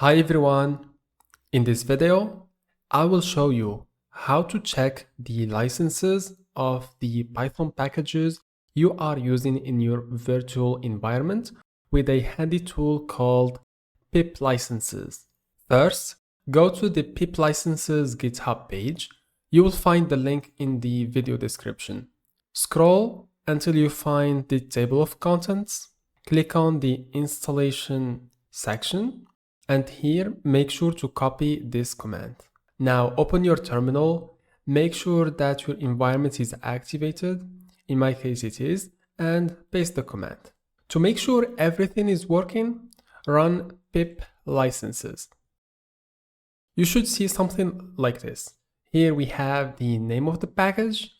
Hi everyone! In this video, I will show you how to check the licenses of the Python packages you are using in your virtual environment with a handy tool called pip licenses. First, go to the pip licenses GitHub page. You will find the link in the video description. Scroll until you find the table of contents. Click on the installation section. And here, make sure to copy this command. Now open your terminal, make sure that your environment is activated, in my case it is, and paste the command. To make sure everything is working, run pip licenses. You should see something like this. Here we have the name of the package,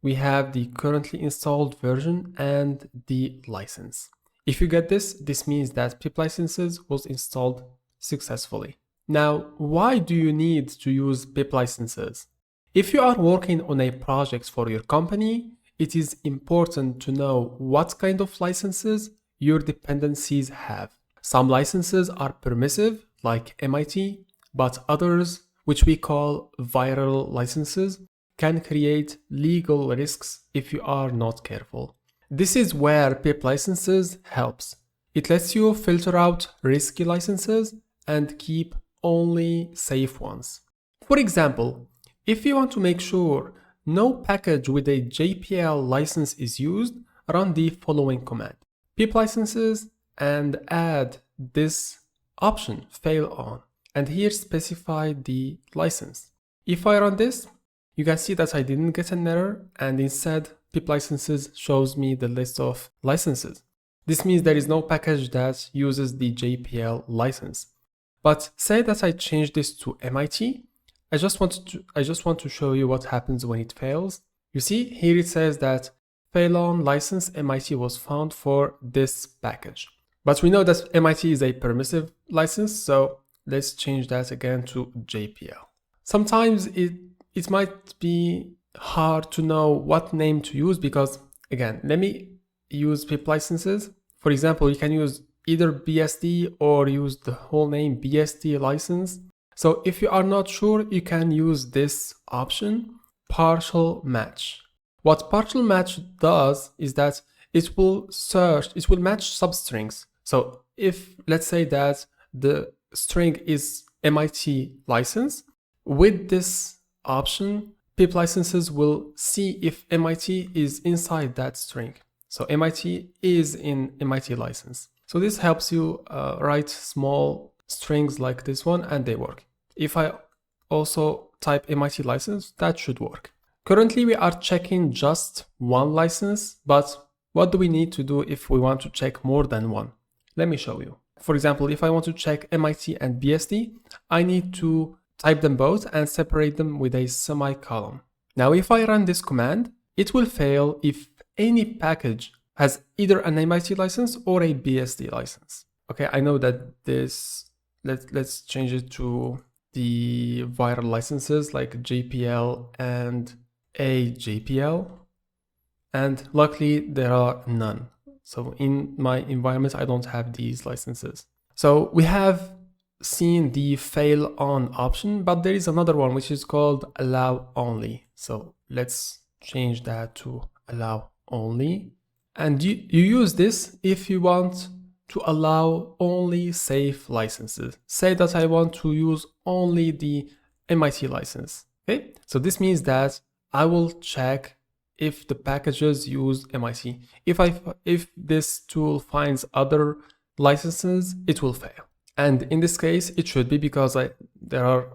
we have the currently installed version and the license. If you get this, this means that pip licenses was installed successfully. Now, why do you need to use pip licenses? If you are working on a project for your company, it is important to know what kind of licenses your dependencies have. Some licenses are permissive, like MIT, but others, which we call viral licenses, can create legal risks if you are not careful. This is where pip licenses helps. It lets you filter out risky licenses and keep only safe ones. For example, if you want to make sure no package with a JPL license is used, run the following command: pip licenses and add this option fail on, and here specify the license. If I run this, you can see that I didn't get an error, and instead pip licenses shows me the list of licenses. This means there is no package that uses the JPL license. But say that I change this to MIT. I just want to show you what happens when it fails. You see, here it says that fail on license MIT was found for this package. But we know that MIT is a permissive license, so let's change that again to JPL. Sometimes it might be hard to know what name to use because, again, let me use pip licenses. For example, you can use either BSD or use the whole name BSD license. So if you are not sure, you can use this option, partial match. What partial match does is that it will match substrings. So if, let's say that the string is MIT license, with this option, pip licenses will see if MIT is inside that string. So MIT is in MIT license. So this helps you write small strings like this one, and they work. If I also type MIT license, that should work. Currently, we are checking just one license, but what do we need to do if we want to check more than one? Let me show you. For example, if I want to check MIT and BSD, I need to type them both and separate them with a semicolon. Now, if I run this command, it will fail if any package has either an MIT license or a BSD license. Okay, I know that this, let's change it to the viral licenses like JPL and AJPL. And luckily there are none. So in my environment, I don't have these licenses. So we have seen the fail on option, but there is another one which is called allow only. So let's change that to allow only. And you use this if you want to allow only safe licenses. Say that I want to use only the MIT license. Okay, so this means that I will check if the packages use MIT. If this tool finds other licenses, it will fail. And in this case, it should be because I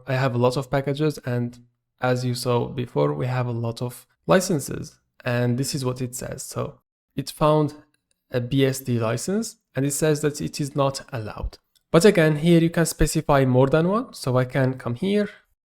have a lot of packages, and as you saw before, we have a lot of licenses. And this is what it says. So it found a BSD license and it says that it is not allowed. But again, here you can specify more than one. So I can come here,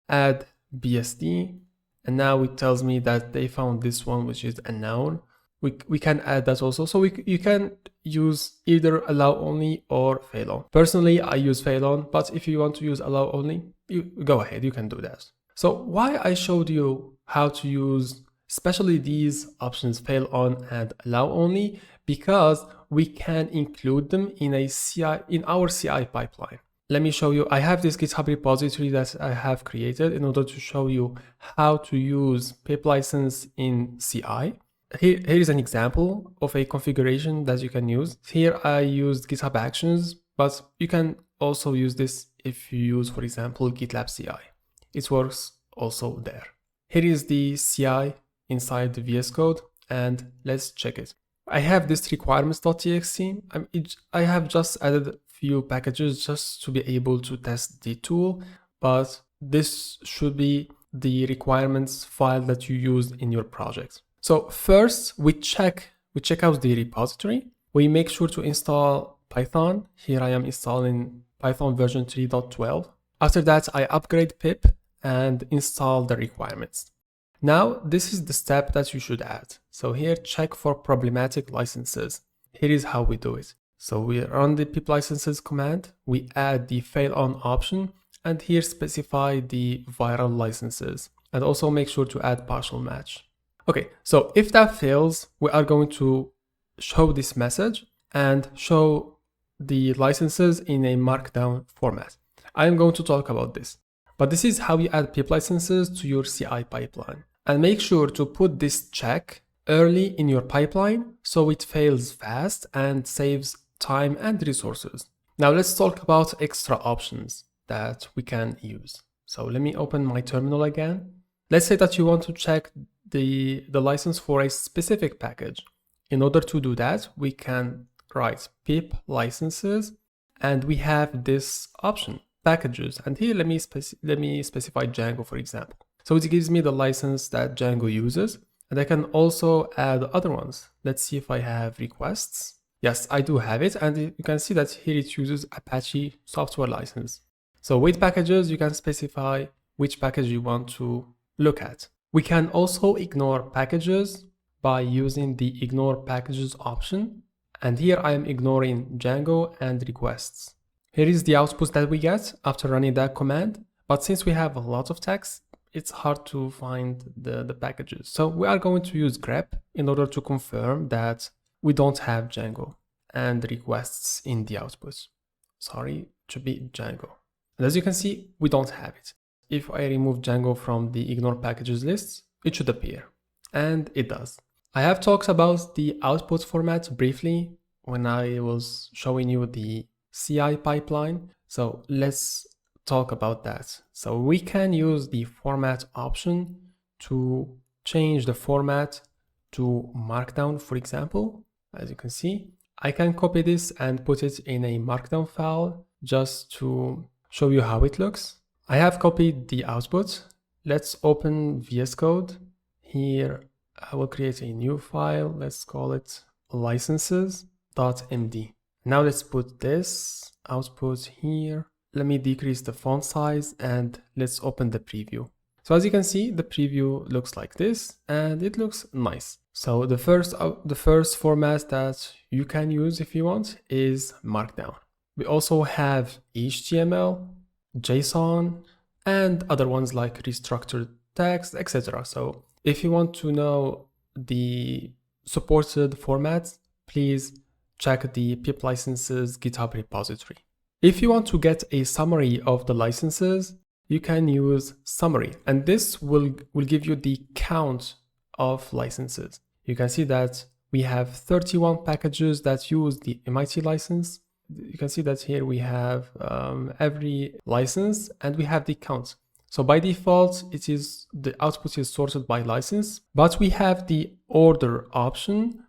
add BSD, and now it tells me that they found this one, which is a noun. We can add that also. So you can use either allow only or fail on. Personally, I use fail on, but if you want to use allow only, you go ahead, you can do that. So why I showed you how to use especially these options fail on and allow only, because we can include them in our CI pipeline. let me show you. I have this GitHub repository that I have created in order to show you how to use pip license in CI. Here is an example of a configuration that you can use. Here I used GitHub Actions, but you can also use this if you use, for example, GitLab CI. It works also there. Here is the CI inside the VS Code, and let's check it. I have this requirements.txt. I have just added few packages just to be able to test the tool, but this should be the requirements file that you use in your project. So first we check out the repository. We make sure to install Python. Here I am installing Python version 3.12. After that, I upgrade pip and install the requirements. Now, this is the step that you should add. So here, check for problematic licenses. Here is how we do it. So we run the pip licenses command, we add the fail on option, and here specify the viral licenses, and also make sure to add partial match. Okay, so if that fails, we are going to show this message and show the licenses in a markdown format. I am going to talk about this, but this is how you add pip licenses to your CI pipeline. And make sure to put this check early in your pipeline so it fails fast and saves time and resources. Now let's talk about extra options that we can use. So let me open my terminal again. Let's say that you want to check the license for a specific package. In order to do that, we can write pip licenses, and we have this option, packages. And here, let me specify Django, for example. So it gives me the license that Django uses, and I can also add other ones. Let's see if I have requests. Yes, I do have it, and you can see that here it uses Apache software license. So with packages, you can specify which package you want to look at. We can also ignore packages by using the ignore packages option. And here I am ignoring Django and requests. Here is the output that we get after running that command. But since we have a lot of text, it's hard to find the packages. So we are going to use grep in order to confirm that we don't have Django and requests in the output. Sorry, it should be Django. And as you can see, we don't have it. If I remove Django from the ignore packages list, it should appear, and it does. I have talked about the output format briefly when I was showing you the CI pipeline. So let's talk about that. So we can use the format option to change the format to markdown, for example. As you can see, I can copy this and put it in a markdown file just to show you how it looks. I have copied the output. Let's open VS Code. Here I will create a new file. Let's call it licenses.md. Now let's put this output here. Let me decrease the font size and let's open the preview. So as you can see, the preview looks like this and it looks nice. So the first format that you can use if you want is Markdown. We also have HTML, JSON, and other ones like restructured text, etc. So if you want to know the supported formats, please check the pip licenses GitHub repository. If you want to get a summary of the licenses, you can use summary, and this will give you the count of licenses. You can see that we have 31 packages that use the MIT license. You can see that here we have every license and we have the count. So by default, the output is sorted by license, but we have the order option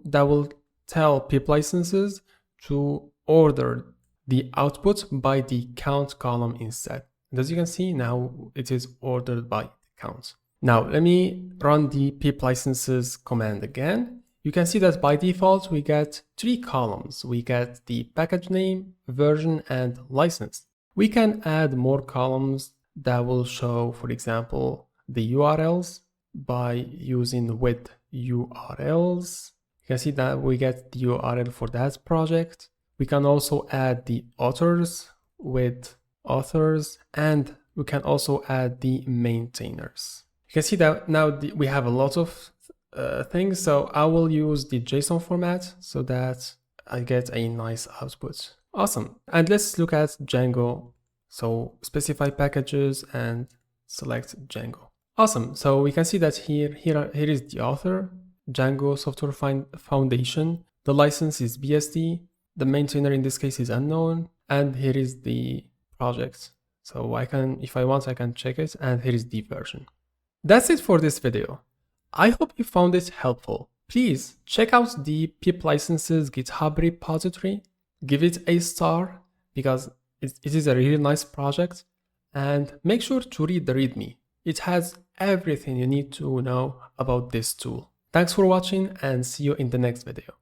that will tell pip licenses to order the output by the count column instead. And as you can see, now it is ordered by count. Now let me run the pip licenses command again. You can see that by default, we get 3 columns. We get the package name, version, and license. We can add more columns that will show, for example, the URLs by using with URLs. You can see that we get the URL for that project. We can also add the authors with authors, and we can also add the maintainers. You can see that now we have a lot of things. So I will use the JSON format so that I get a nice output. Awesome. And let's look at Django. So specify packages and select Django. Awesome. So we can see that here is the author, Django Software Foundation. The license is BSD. The maintainer in this case is unknown. And here is the project. So I can, if I want, I can check it. And here is the version. That's it for this video. I hope you found it helpful. Please check out the pip licenses GitHub repository. Give it a star because it is a really nice project, and make sure to read the README. It has everything you need to know about this tool. Thanks for watching and see you in the next video.